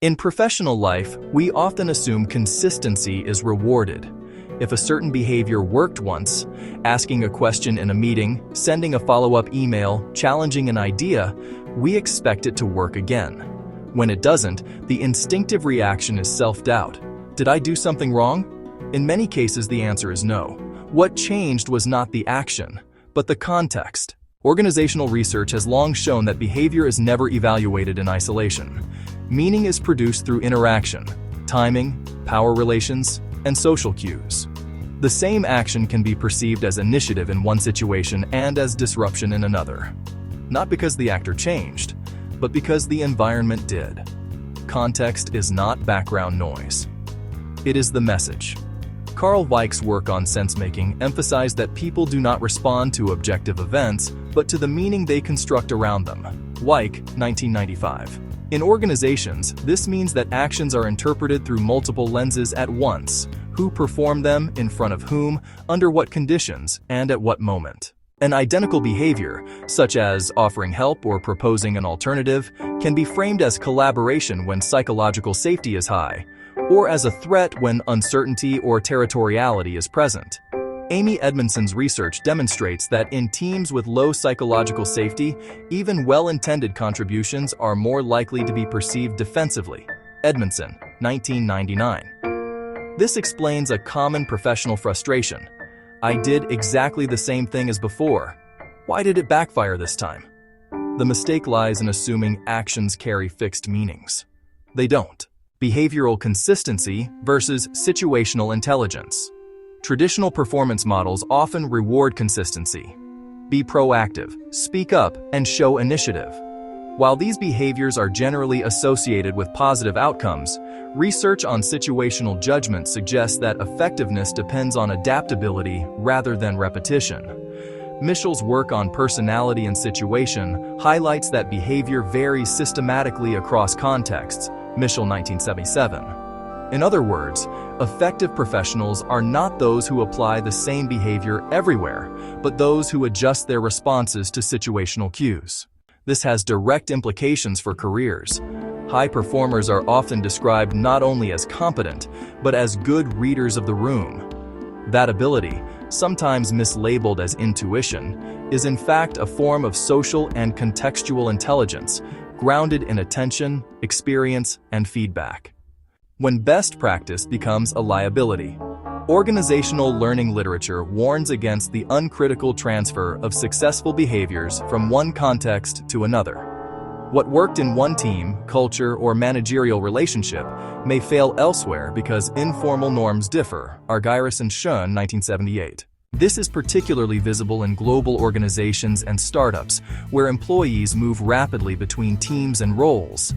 In professional life, we often assume consistency is rewarded. If a certain behavior worked once, asking a question in a meeting, sending a follow-up email, challenging an idea, we expect it to work again. When it doesn't, the instinctive reaction is self-doubt. Did I do something wrong? In many cases, the answer is no. What changed was not the action, but the context. Organizational research has long shown that behavior is never evaluated in isolation. Meaning is produced through interaction, timing, power relations, and social cues. The same action can be perceived as initiative in one situation and as disruption in another. Not because the actor changed, but because the environment did. Context is not background noise. It is the message. Carl Weick's work on sense-making emphasized that people do not respond to objective events, but to the meaning they construct around them. Weick, 1995. In organizations, this means that actions are interpreted through multiple lenses at once: who performed them, in front of whom, under what conditions, and at what moment. An identical behavior, such as offering help or proposing an alternative, can be framed as collaboration when psychological safety is high, or as a threat when uncertainty or territoriality is present. Amy Edmondson's research demonstrates that in teams with low psychological safety, even well-intended contributions are more likely to be perceived defensively. Edmondson, 1999. This explains a common professional frustration. I did exactly the same thing as before. Why did it backfire this time? The mistake lies in assuming actions carry fixed meanings. They don't. Behavioral consistency versus situational intelligence. Traditional performance models often reward consistency. Be proactive, speak up, and show initiative. While these behaviors are generally associated with positive outcomes, research on situational judgment suggests that effectiveness depends on adaptability rather than repetition. Mitchell's work on personality and situation highlights that behavior varies systematically across contexts. Mitchell, 1977. In other words, effective professionals are not those who apply the same behavior everywhere, but those who adjust their responses to situational cues. This has direct implications for careers. High performers are often described not only as competent, but as good readers of the room. That ability, sometimes mislabeled as intuition, is in fact a form of social and contextual intelligence, grounded in attention, experience, and feedback. When best practice becomes a liability. Organizational learning literature warns against the uncritical transfer of successful behaviors from one context to another. What worked in one team, culture, or managerial relationship may fail elsewhere because informal norms differ. Argyris and Schoen, 1978. This is particularly visible in global organizations and startups, where employees move rapidly between teams and roles.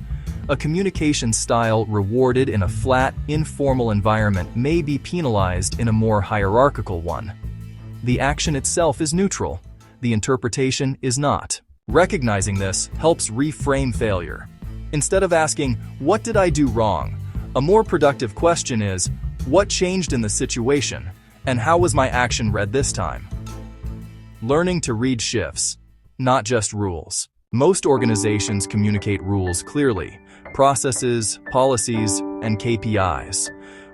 A communication style rewarded in a flat, informal environment may be penalized in a more hierarchical one. The action itself is neutral. The interpretation is not. Recognizing this helps reframe failure. Instead of asking, "What did I do wrong?" a more productive question is, "What changed in the situation? And how was my action read this time?" Learning to read shifts, not just rules. Most organizations communicate rules clearly: processes, policies, and KPIs.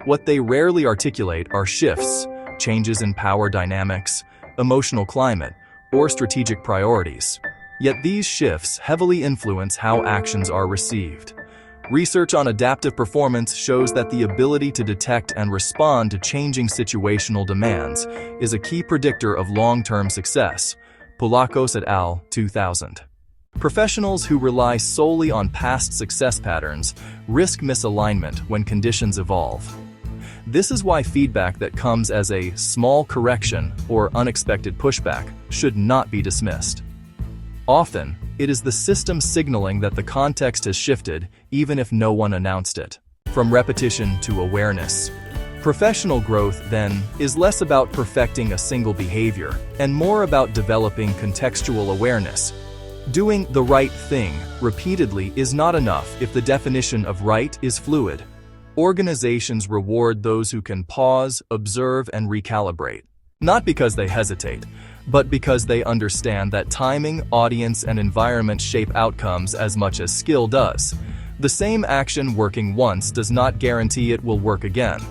What they rarely articulate are shifts, changes in power dynamics, emotional climate, or strategic priorities. Yet these shifts heavily influence how actions are received. Research on adaptive performance shows that the ability to detect and respond to changing situational demands is a key predictor of long-term success. Poulakos et al., 2000. Professionals who rely solely on past success patterns risk misalignment when conditions evolve. This is why feedback that comes as a small correction or unexpected pushback should not be dismissed. Often, it is the system signaling that the context has shifted, even if no one announced it. From repetition to awareness. Professional growth, then, is less about perfecting a single behavior and more about developing contextual awareness. Doing the right thing repeatedly is not enough if the definition of right is fluid. Organizations reward those who can pause, observe, and recalibrate. Not because they hesitate, but because they understand that timing, audience, and environment shape outcomes as much as skill does. The same action working once does not guarantee it will work again.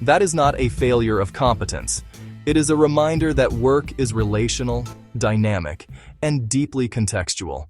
That is not a failure of competence. It is a reminder that work is relational, dynamic, and deeply contextual.